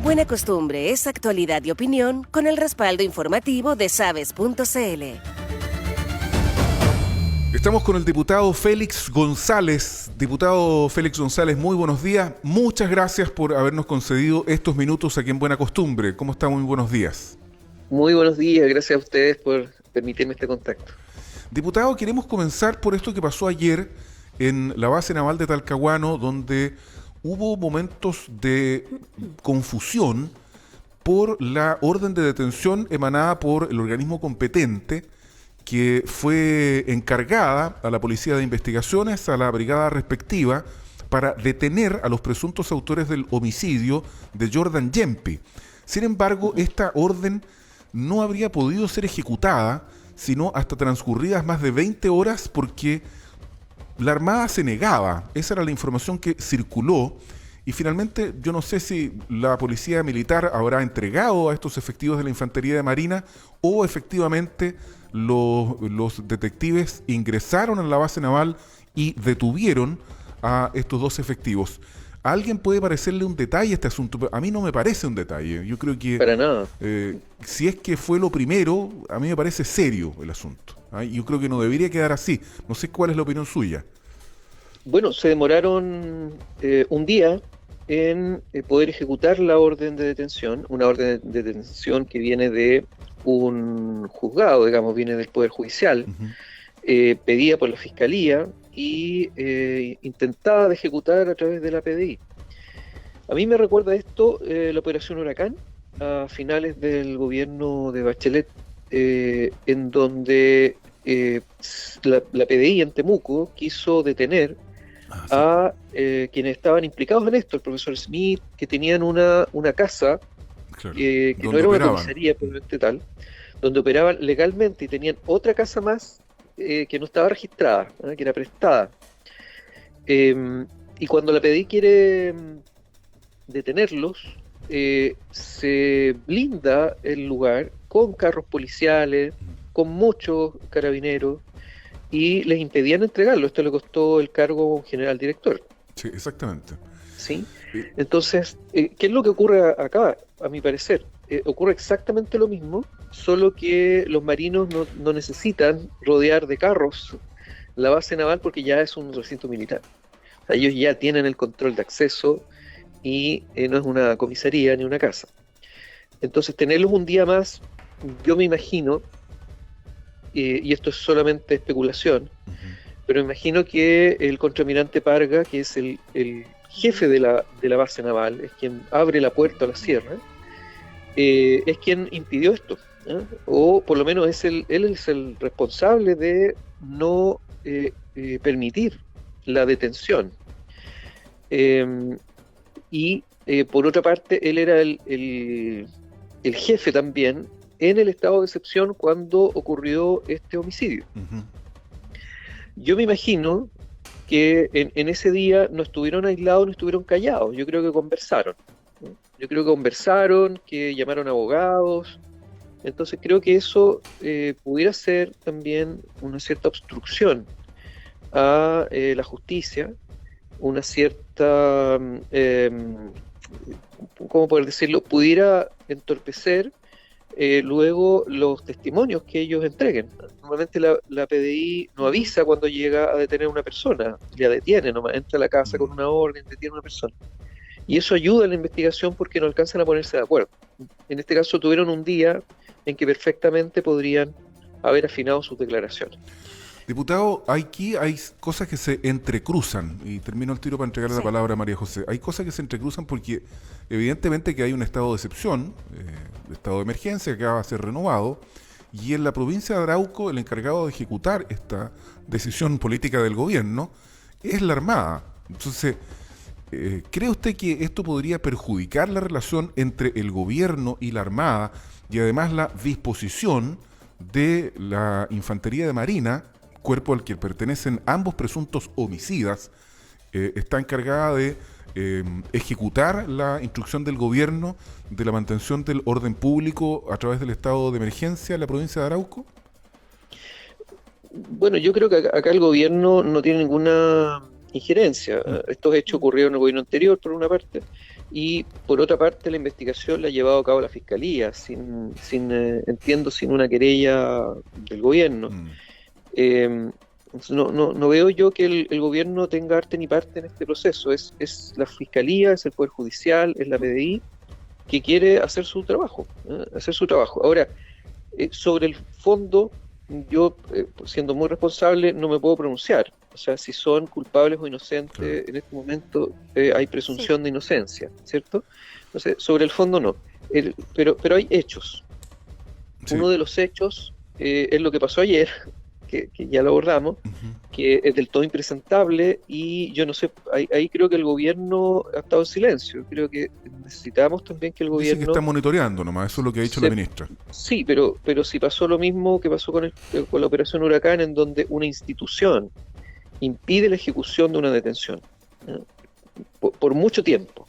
Buena costumbre es actualidad y opinión con el respaldo informativo de Sabes.cl. Estamos con el diputado Félix González. Diputado Félix González, muy buenos días. Muchas gracias por habernos concedido estos minutos aquí en Buena Costumbre. ¿Cómo está? Muy buenos días. Muy buenos días, gracias a ustedes por permitirme este contacto. Diputado, queremos comenzar por esto que pasó ayer en la base naval de Talcahuano, donde hubo momentos de confusión por la orden de detención emanada por el organismo competente, que fue encargada a la Policía de Investigaciones, a la brigada respectiva, para detener a los presuntos autores del homicidio de Jordan Yempi. Sin embargo, esta orden no habría podido ser ejecutada sino hasta transcurridas más de 20 horas porque la Armada se negaba. Esa era la información que circuló. Y finalmente, yo no sé si la Policía Militar habrá entregado a estos efectivos de la Infantería de Marina o efectivamente los detectives ingresaron a la base naval y detuvieron a estos dos efectivos. ¿A alguien puede parecerle un detalle este asunto? A mí no me parece un detalle. Yo creo que Para nada. Si es que fue lo primero, a mí me parece serio el asunto. Yo creo que no debería quedar así. No sé cuál es la opinión suya. Bueno, se demoraron un día en poder ejecutar la orden de detención, una orden de detención que viene de un juzgado, digamos, viene del Poder Judicial, pedida por la Fiscalía y intentada de ejecutar a través de la PDI. A mí me recuerda esto la Operación Huracán, a finales del gobierno de Bachelet, en donde la PDI en Temuco quiso detener a quienes estaban implicados en esto, el profesor Smith, que tenían una casa, Claro. que no era una comisaría probablemente tal, donde operaban legalmente y tenían otra casa más que no estaba registrada, que era prestada. Y cuando la PDI quiere detenerlos, se blinda el lugar con carros policiales, con muchos carabineros, y les impedían entregarlo. Esto le costó el cargo a un general director. Sí, exactamente. ¿Sí? Entonces, ¿qué es lo que ocurre acá? A mi parecer, ocurre exactamente lo mismo, solo que los marinos no necesitan rodear de carros la base naval porque ya es un recinto militar. O sea, ellos ya tienen el control de acceso y no es una comisaría ni una casa. Entonces, tenerlos un día más, yo me imagino, y esto es solamente especulación, pero me imagino que el contraalmirante Parga, que es el jefe de la base naval, es quien abre la puerta a la sierra, es quien impidió esto, o por lo menos él es el responsable de no permitir la detención. Y por otra parte, él era el jefe también en el estado de excepción cuando ocurrió este homicidio. Yo me imagino que en ese día no estuvieron aislados, no estuvieron callados. Yo creo que conversaron. Yo creo que conversaron, que llamaron abogados. Entonces creo que eso pudiera ser también una cierta obstrucción a la justicia, una cierta, ¿cómo poder decirlo? Pudiera entorpecer luego los testimonios que ellos entreguen. Normalmente la PDI no avisa cuando llega a detener a una persona, la detiene, nomás entra a la casa con una orden, detiene a una persona. Y eso ayuda a la investigación porque no alcanzan a ponerse de acuerdo. En este caso tuvieron un día en que perfectamente podrían haber afinado sus declaraciones. Diputado, aquí hay cosas que se entrecruzan, y termino el tiro para entregarle la palabra a María José. Hay cosas que se entrecruzan porque evidentemente que hay un estado de excepción, estado de emergencia que acaba de ser renovado, y en la provincia de Arauco el encargado de ejecutar esta decisión política del gobierno es la Armada. Entonces, ¿cree usted que esto podría perjudicar la relación entre el gobierno y la Armada y además la disposición de la Infantería de Marina, cuerpo al que pertenecen ambos presuntos homicidas, está encargada de ejecutar la instrucción del gobierno de la mantención del orden público a través del estado de emergencia en la provincia de Arauco? Bueno, yo creo que acá el gobierno no tiene ninguna injerencia. Estos hechos ocurrieron en el gobierno anterior, por una parte, y por otra parte la investigación la ha llevado a cabo la Fiscalía, entiendo, sin una querella del gobierno. Mm. No veo yo que el gobierno tenga arte ni parte en este proceso. Es la Fiscalía, es el Poder Judicial, es la PDI que quiere hacer su trabajo, hacer su trabajo. Ahora, sobre el fondo, yo, siendo muy responsable, no me puedo pronunciar. O sea, si son culpables o inocentes, Claro. en este momento hay presunción de inocencia, ¿cierto? Entonces, sobre el fondo no. Pero hay hechos. Sí. Uno de los hechos es lo que pasó ayer, que ya lo abordamos, Ujú. que es del todo impresentable, y yo no sé, ahí creo que el gobierno ha estado en silencio. Creo que necesitamos también que el Dice que gobierno... está monitoreando nomás, eso es lo que ha dicho la ministra. Sí, pero si pasó lo mismo que pasó con la operación Huracán, en donde una institución impide la ejecución de una detención, ¿eh? Por mucho tiempo.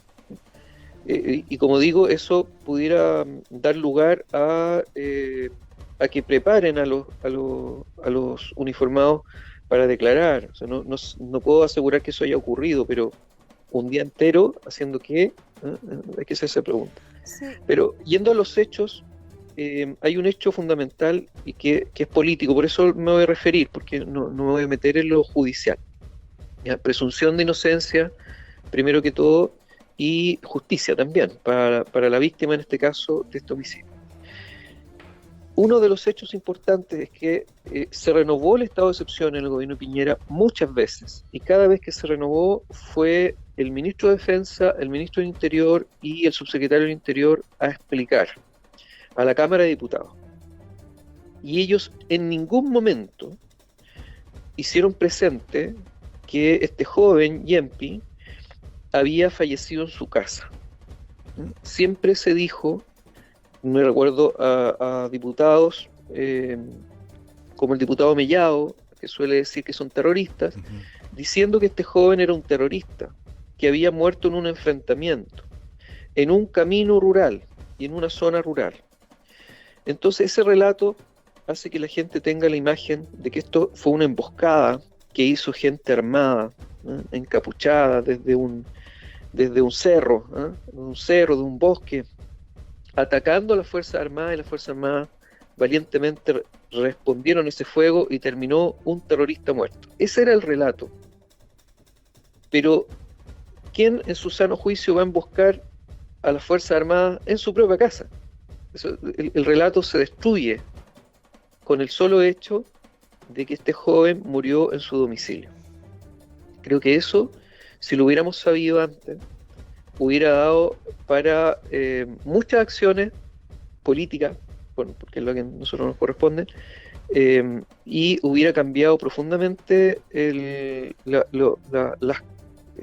Y como digo, eso pudiera dar lugar a que preparen a los uniformados para declarar. O sea, no puedo asegurar que eso haya ocurrido, pero un día entero haciendo qué, hay que hacerse pregunta. Sí. Pero yendo a los hechos, hay un hecho fundamental y que es político, por eso me voy a referir, porque no me voy a meter en lo judicial. ¿Ya? Presunción de inocencia, primero que todo, y justicia también, para la víctima, en este caso, de este homicidio. Uno de los hechos importantes es que se renovó el estado de excepción en el gobierno de Piñera muchas veces, y cada vez que se renovó fue el ministro de Defensa, el ministro del Interior y el subsecretario del Interior a explicar a la Cámara de Diputados. Y ellos en ningún momento hicieron presente que este joven, Yempi, había fallecido en su casa. Siempre se dijo, me recuerdo a diputados como el diputado Mellado, que suele decir que son terroristas, Ujú. diciendo que este joven era un terrorista, que había muerto en un enfrentamiento, en un camino rural y en una zona rural. Entonces ese relato hace que la gente tenga la imagen de que esto fue una emboscada que hizo gente armada, encapuchada desde un cerro, de un bosque, atacando a las Fuerzas Armadas, y las Fuerzas Armadas valientemente respondieron a ese fuego y terminó un terrorista muerto. Ese era el relato. Pero ¿quién en su sano juicio va a emboscar a las Fuerzas Armadas en su propia casa? El relato se destruye con el solo hecho de que este joven murió en su domicilio. Creo que eso, si lo hubiéramos sabido antes, hubiera dado para muchas acciones políticas, bueno, porque es lo que a nosotros nos corresponde, y hubiera cambiado profundamente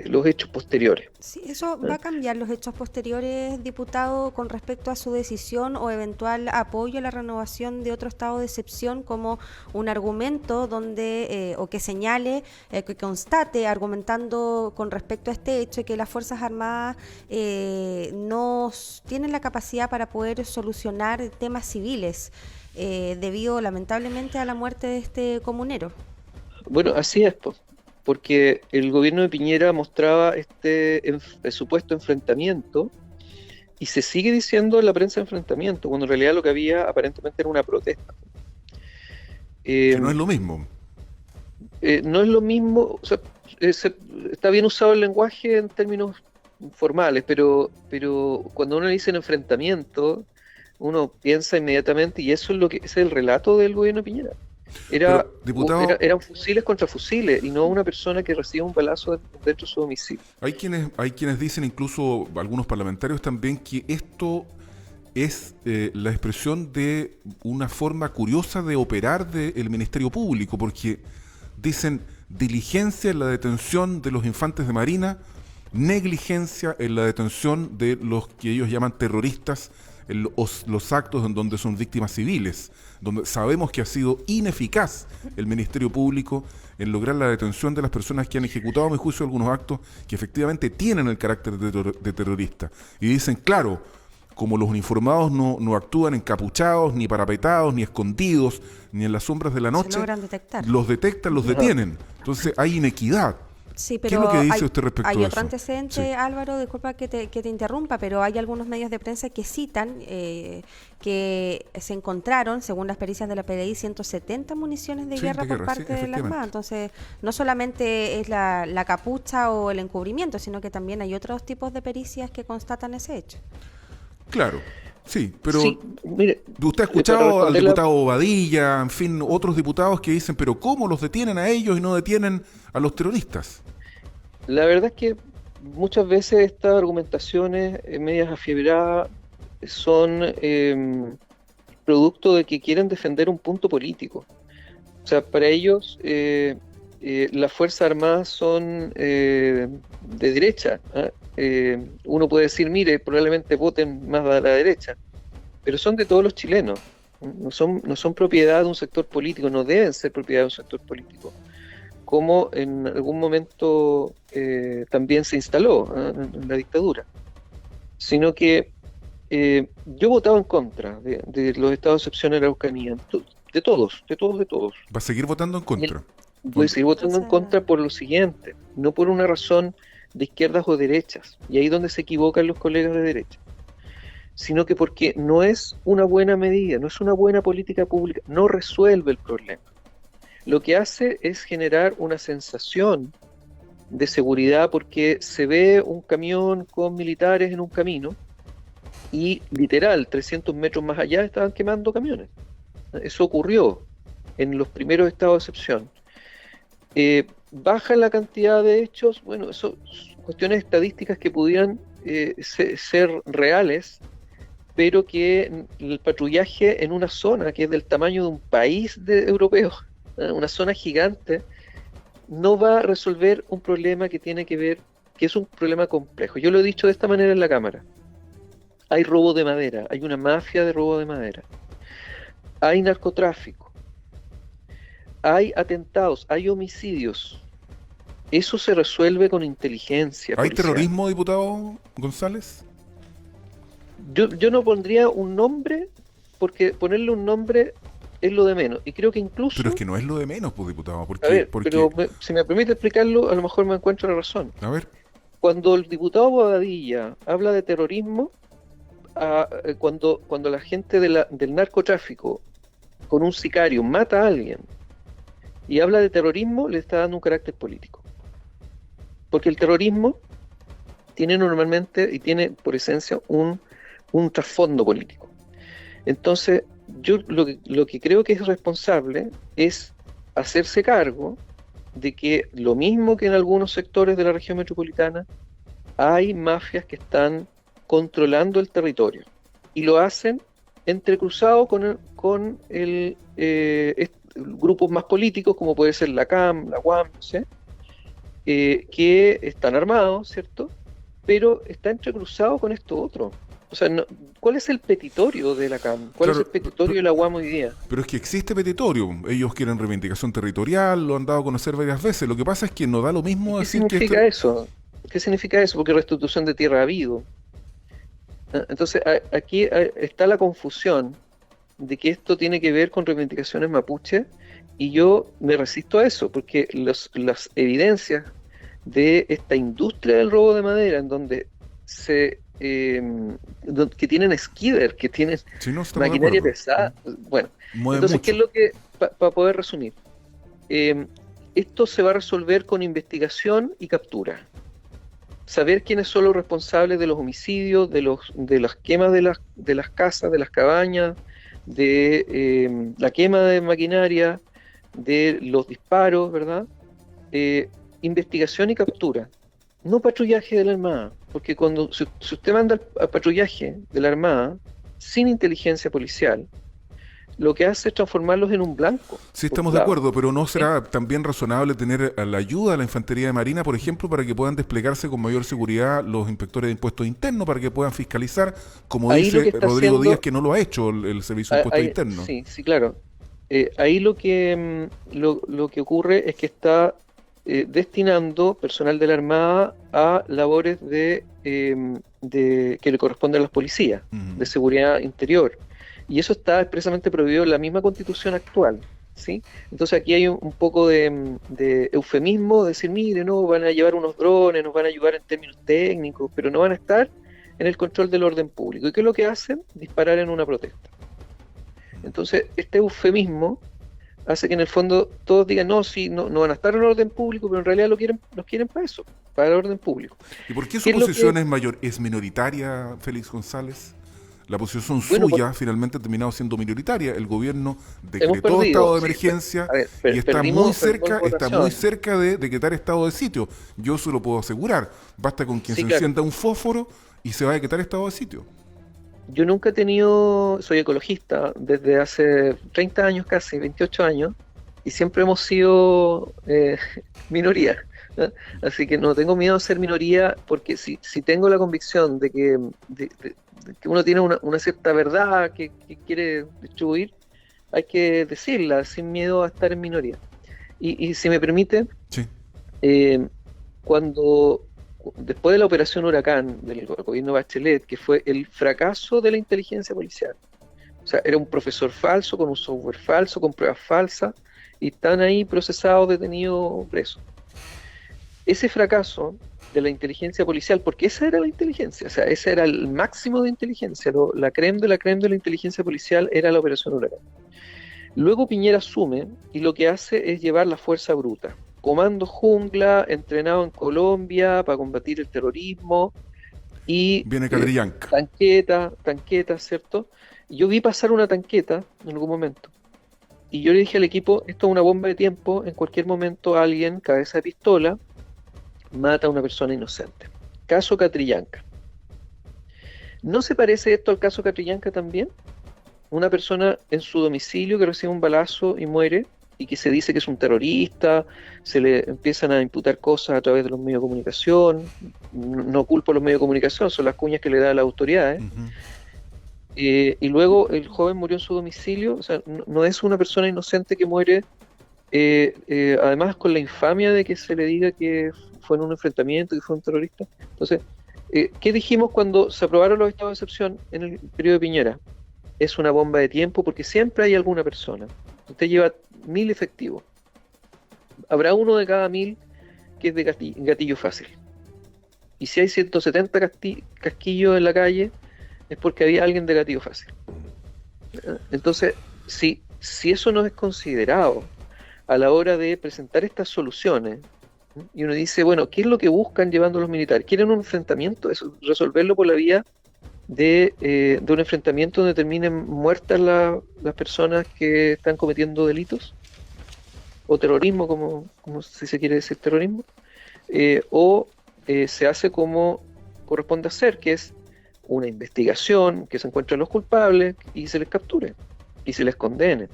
los hechos posteriores. Sí, ¿eso va a cambiar los hechos posteriores, diputado, con respecto a su decisión o eventual apoyo a la renovación de otro estado de excepción como un argumento donde, o que señale, que constate, argumentando con respecto a este hecho, que las Fuerzas Armadas no tienen la capacidad para poder solucionar temas civiles, debido lamentablemente a la muerte de este comunero? Bueno, así es, pues, porque el gobierno de Piñera mostraba este supuesto enfrentamiento, y se sigue diciendo en la prensa enfrentamiento, cuando en realidad lo que había aparentemente era una protesta. Que no es lo mismo. No es lo mismo, o sea, está bien usado el lenguaje en términos formales, pero cuando uno dice enfrentamiento, uno piensa inmediatamente, y eso es ese es el relato del gobierno de Piñera. Pero, diputado, Eran fusiles contra fusiles, y no una persona que recibe un balazo dentro de su domicilio. hay quienes dicen, incluso algunos parlamentarios también, que esto es la expresión de una forma curiosa de operar del Ministerio Público, porque dicen diligencia en la detención de los infantes de Marina, negligencia en la detención de los que ellos llaman terroristas, en los actos en donde son víctimas civiles, donde sabemos que ha sido ineficaz el Ministerio Público en lograr la detención de las personas que han ejecutado, a mi juicio, algunos actos que efectivamente tienen el carácter de terrorista. Y dicen, claro, como los uniformados no actúan encapuchados, ni parapetados, ni escondidos, ni en las sombras de la noche, Se logran detectar. los detectan, los detienen. Entonces hay inequidad. Sí, ¿Qué es lo pero que dice usted respecto hay a otro eso? antecedente, Sí. Álvaro, disculpa que te interrumpa, pero hay algunos medios de prensa que citan que se encontraron, según las pericias de la PDI, 170 municiones de Sí, guerra de por guerra, sí, parte de la Armada. efectivamente. Entonces, no solamente es la capucha o el encubrimiento, sino que también hay otros tipos de pericias que constatan ese hecho. Claro, sí, Sí, pero mire, usted ha para escuchado al responderla, diputado Bobadilla, en fin, otros diputados que dicen, pero ¿cómo los detienen a ellos y no detienen a los terroristas? la verdad es que muchas veces estas argumentaciones medias afiebradas son producto de que quieren defender un punto político. O sea, para ellos las Fuerzas Armadas son de derecha. ¿Ah? Uno puede decir, mire, probablemente voten más a la derecha, pero son de todos los chilenos. No son propiedad de un sector político, no deben ser propiedad de un sector político, como en algún momento también se instaló en la dictadura. Sino que yo he votado en contra de los estados de excepción en la Araucanía, de todos. Va a seguir votando en contra. Voy a seguir votando en Entonces, contra por lo siguiente, no por una razón de izquierdas o derechas, y ahí es donde se equivocan los colegas de derecha, sino que porque no es una buena medida, no es una buena política pública, no resuelve el problema. Lo que hace es generar una sensación de seguridad porque se ve un camión con militares en un camino y literal, 300 metros más allá estaban quemando camiones. Eso ocurrió en los primeros estados de excepción. Baja la cantidad de hechos, bueno, eso son cuestiones estadísticas que pudieran ser reales, pero que el patrullaje en una zona que es del tamaño de un país europeo, una zona gigante, no va a resolver un problema que tiene que ver, que es un problema complejo. Yo lo he dicho de esta manera en la Cámara. Hay robo de madera, hay una mafia de robo de madera, hay narcotráfico, hay atentados, hay homicidios. Eso se resuelve con inteligencia ¿Hay policial. terrorismo, diputado González? Yo no pondría un nombre, porque ponerle un nombre es lo de menos. Y creo que incluso... Pero es que no es lo de menos, pues, diputado. A ver, Porque pero si me permite explicarlo, a lo mejor me encuentro la razón. a ver, Cuando el diputado Bobadilla habla de terrorismo, cuando la gente del narcotráfico con un sicario mata a alguien y habla de terrorismo, le está dando un carácter político. Porque el terrorismo tiene normalmente y tiene por esencia un trasfondo político. Entonces, yo lo que creo que es responsable es hacerse cargo de que lo mismo que en algunos sectores de la región metropolitana, hay mafias que están controlando el territorio y lo hacen entrecruzado con grupos más políticos como puede ser la CAM, la UAM, no sé, que están armados, ¿cierto? Pero está entrecruzado con esto otro. O sea, ¿cuál es el petitorio de la CAM? ¿Cuál es el petitorio de la UAM hoy día? pero es que existe petitorio. Ellos quieren reivindicación territorial, lo han dado a conocer varias veces. Lo que pasa es que no da lo mismo ¿Qué decir que significa eso? ¿Qué significa eso? Porque restitución de tierra ha habido. Entonces, aquí está la confusión de que esto tiene que ver con reivindicaciones mapuche, y yo me resisto a eso, porque las evidencias de esta industria del robo de madera, en donde que tienen skidder, que tienen si no estamos de maquinaria acuerdo. pesada, bueno, Mueve entonces, mucho. ¿qué es lo que, para poder resumir? Esto se va a resolver con investigación y captura. Saber quiénes son los responsables de los homicidios, de las quemas de las casas, de las cabañas, de la quema de maquinaria, de los disparos, ¿verdad? Investigación y captura. No patrullaje de la Armada, porque si usted manda al patrullaje de la Armada sin inteligencia policial, lo que hace es transformarlos en un blanco. Sí, estamos de acuerdo, pero ¿no será también razonable tener a la ayuda de la Infantería de Marina, por ejemplo, para que puedan desplegarse con mayor seguridad los inspectores de impuestos internos, para que puedan fiscalizar, como Ahí lo dice que está Rodrigo haciendo- Díaz, que no lo ha hecho el Servicio de Impuestos Internos? Sí, claro. Ahí lo que ocurre es que está destinando personal de la Armada a labores que le corresponden a las policías, Ujú. de seguridad interior. Y eso está expresamente prohibido en la misma Constitución actual. ¿sí? Entonces aquí hay un poco de eufemismo, de decir, mire, no, van a llevar unos drones, nos van a ayudar en términos técnicos, pero no van a estar en el control del orden público. ¿Y qué es lo que hacen? Disparar en una protesta. Entonces, este eufemismo hace que en el fondo todos digan, no, sí, no van a estar en el orden público, pero en realidad los quieren para eso, para el orden público. ¿Y por qué ¿Qué su es lo que- posición es minoritaria, Félix González? La posición Bueno, suya finalmente ha terminado siendo minoritaria. El gobierno hemos decretó perdido, estado de sí, emergencia a ver, y está perdimos muy cerca de decretar estado de sitio. Yo se lo puedo asegurar. Basta con que Sí, se claro. encienda un fósforo y se va a decretar estado de sitio. Yo nunca he soy ecologista desde hace 30 años casi, 28 años, y siempre hemos sido minoría, ¿no? Así que no tengo miedo a ser minoría, porque si tengo la convicción de que uno tiene una cierta verdad que quiere distribuir, hay que decirla sin miedo a estar en minoría. Y si me permite, Sí. eh, después de la operación Huracán del gobierno Bachelet, que fue el fracaso de la inteligencia policial, o sea, era un profesor falso, con un software falso, con pruebas falsas, y están ahí procesados, detenidos, presos. Ese fracaso de la inteligencia policial, porque esa era la inteligencia, o sea, ese era el máximo de inteligencia, la creme de la creme de la inteligencia policial era la operación Huracán. Luego Piñera asume y lo que hace es llevar la fuerza bruta. Comando Jungla, entrenado en Colombia para combatir el terrorismo, y Viene Catrillanca. tanqueta, ¿cierto? Y yo vi pasar una tanqueta en algún momento. Y yo le dije al equipo, esto es una bomba de tiempo, en cualquier momento alguien, cabeza de pistola, mata a una persona inocente. Caso Catrillanca. ¿No se parece esto al caso Catrillanca también? Una persona en su domicilio que recibe un balazo y muere, y que se dice que es un terrorista, se le empiezan a imputar cosas a través de los medios de comunicación. No culpo a los medios de comunicación, son las cuñas que le da a las autoridades. Ujú. Y luego el joven murió en su domicilio, o sea, no es una persona inocente que muere, además con la infamia de que se le diga que fue en un enfrentamiento, que fue un terrorista. Entonces, ¿qué dijimos cuando se aprobaron los estados de excepción en el periodo de Piñera? Es una bomba de tiempo porque siempre hay alguna persona. Usted lleva 1000 efectivos. Habrá uno de cada 1000 que es de gatillo fácil. Y si hay 170 casquillos en la calle, es porque había alguien de gatillo fácil. Entonces, si eso no es considerado a la hora de presentar estas soluciones, y uno dice, bueno, ¿qué es lo que buscan llevando los militares? ¿Quieren un enfrentamiento? ¿Es resolverlo por la vía de un enfrentamiento donde terminen muertas las personas que están cometiendo delitos? ¿O terrorismo, como si se quiere decir terrorismo? ¿O se hace como corresponde hacer, que es una investigación, que se encuentren los culpables y se les capture y se les condene?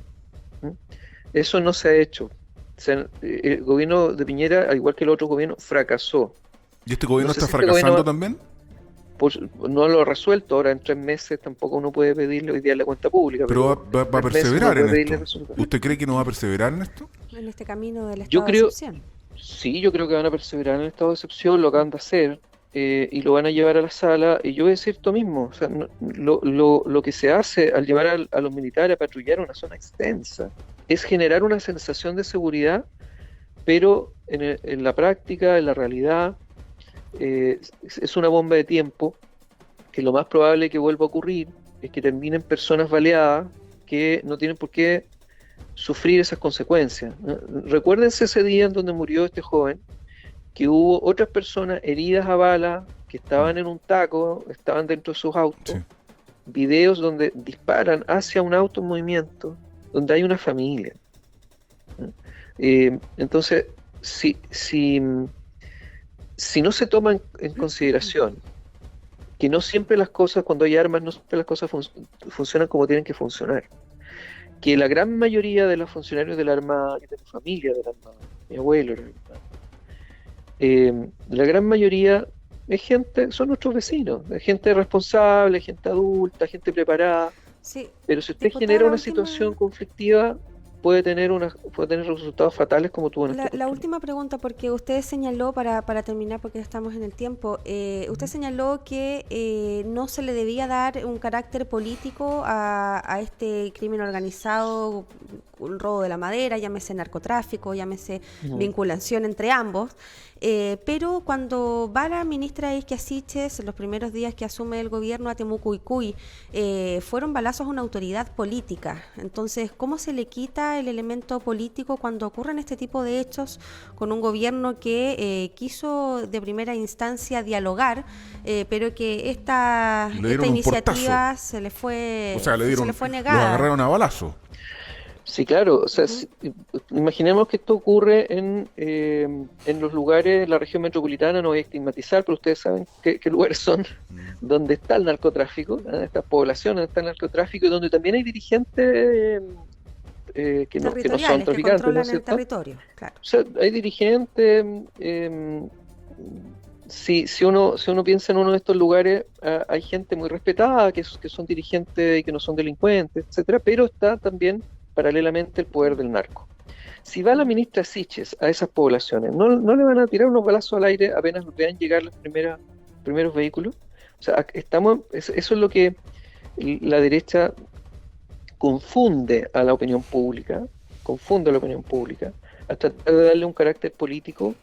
Eso no se ha hecho. El gobierno de Piñera, al igual que el otro gobierno, fracasó. ¿Y este gobierno No sé está si este fracasando gobierno también? Pues no lo ha resuelto. Ahora en 3 meses tampoco uno puede pedirle hoy día la cuenta pública. Pero va a 3 meses perseverar uno en puede pedirle esto. resultados. ¿Usted cree que no va a perseverar en esto? En este camino del Yo estado creo- de excepción. Sí, yo creo que van a perseverar en el estado de excepción, lo acaban de hacer, y lo van a llevar a la sala. Y yo voy a decir esto mismo, o sea, lo que se hace al llevar a los militares a patrullar una zona extensa es generar una sensación de seguridad, pero en la práctica, en la realidad, es una bomba de tiempo, que lo más probable que vuelva a ocurrir es que terminen personas baleadas que no tienen por qué sufrir esas consecuencias, ¿no? Recuérdense ese día en donde murió este joven, que hubo otras personas heridas a bala, que estaban en un taco, estaban dentro de sus autos, Sí. videos donde disparan hacia un auto en movimiento, donde hay una familia, ¿no? Entonces, si no se toman en consideración que no siempre las cosas, cuando hay armas, no siempre las cosas funcionan como tienen que funcionar, que la gran mayoría de los funcionarios del Armada, de mi familia del Armada, mi abuelo era del Armada, la gran mayoría es gente, son nuestros vecinos, es gente responsable, gente adulta, gente preparada, Sí, pero si usted Diputada, genera la una última- situación conflictiva, puede tener resultados fatales como tuvo en esta La oportunidad. última pregunta, porque usted señaló, para terminar, porque ya estamos en el tiempo, usted señaló que no se le debía dar un carácter político a este crimen organizado, un robo de la madera, llámese narcotráfico, llámese vinculación entre ambos. Pero cuando va la ministra Isquia Siches, en los primeros días que asume el gobierno a Temucuicui, fueron balazos a una autoridad política. Entonces, ¿cómo se le quita el elemento político cuando ocurren este tipo de hechos con un gobierno que quiso de primera instancia dialogar, pero que esta iniciativa se le fue, negada? Lo agarraron a balazo. Sí, claro. O sea, imaginemos que esto ocurre en los lugares, la región metropolitana, no voy a estigmatizar, pero ustedes saben qué lugares son, donde está el narcotráfico, estas poblaciones donde está el narcotráfico y donde también hay dirigentes que no son traficantes, que controlan ¿no es el cierto? territorio, claro. O sea, hay dirigentes. Si uno piensa en uno de estos lugares, hay gente muy respetada que son dirigentes y que no son delincuentes, etcétera, pero está también paralelamente el poder del narco. Si va la ministra Siches a esas poblaciones, ¿no le van a tirar unos balazos al aire apenas vean llegar los primeros vehículos? O sea, eso es lo que la derecha confunde a la opinión pública, a tratar de darle un carácter político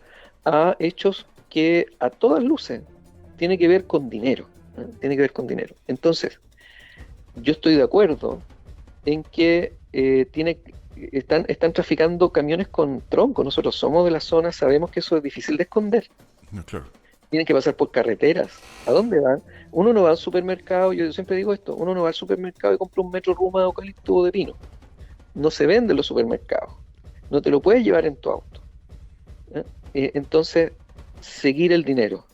a hechos que a todas luces tiene que ver con dinero, Entonces, yo estoy de acuerdo en que están traficando camiones con troncos. Nosotros somos de la zona, sabemos que eso es difícil de esconder. No, claro. Tienen que pasar por carreteras. ¿A dónde van? Uno no va al supermercado, yo siempre digo esto, uno no va al supermercado y compra un metro ruma de eucalipto o de pino. No se vende en los supermercados. No te lo puedes llevar en tu auto. Entonces, seguir el dinero.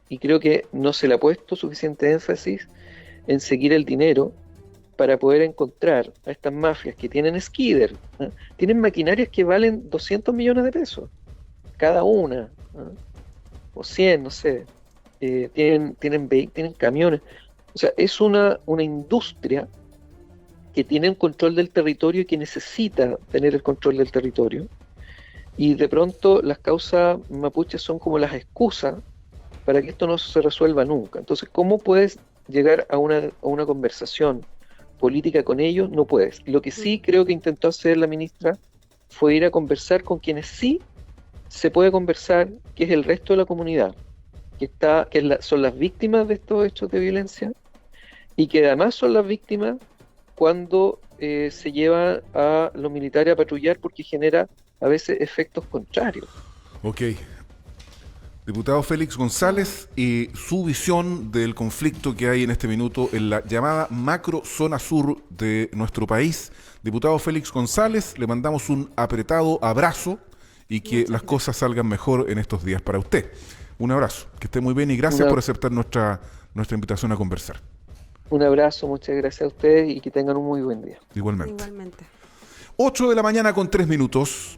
Y creo que no se le ha puesto suficiente énfasis en seguir el dinero para poder encontrar a estas mafias que tienen skidder, tienen maquinarias que valen 200 millones de pesos cada una, o 100, no sé, tienen camiones. O sea, es una industria que tiene un control del territorio y que necesita tener el control del territorio. Y de pronto las causas mapuches son como las excusas para que esto no se resuelva nunca. Entonces, ¿cómo puedes llegar a una conversación política con ellos? No puedes. Lo que sí creo que intentó hacer la ministra fue ir a conversar con quienes sí se puede conversar, que es el resto de la comunidad, son las víctimas de estos hechos de violencia y que además son las víctimas cuando se lleva a los militares a patrullar, porque genera a veces efectos contrarios. Ok. Diputado Félix González, y su visión del conflicto que hay en este minuto en la llamada macro zona sur de nuestro país. Diputado Félix González, le mandamos un apretado abrazo y que las cosas salgan mejor en estos días para usted. Un abrazo, que esté muy bien y gracias por aceptar nuestra invitación a conversar. Un abrazo, muchas gracias a ustedes y que tengan un muy buen día. Igualmente. Igualmente. 8 de la mañana con 3 minutos.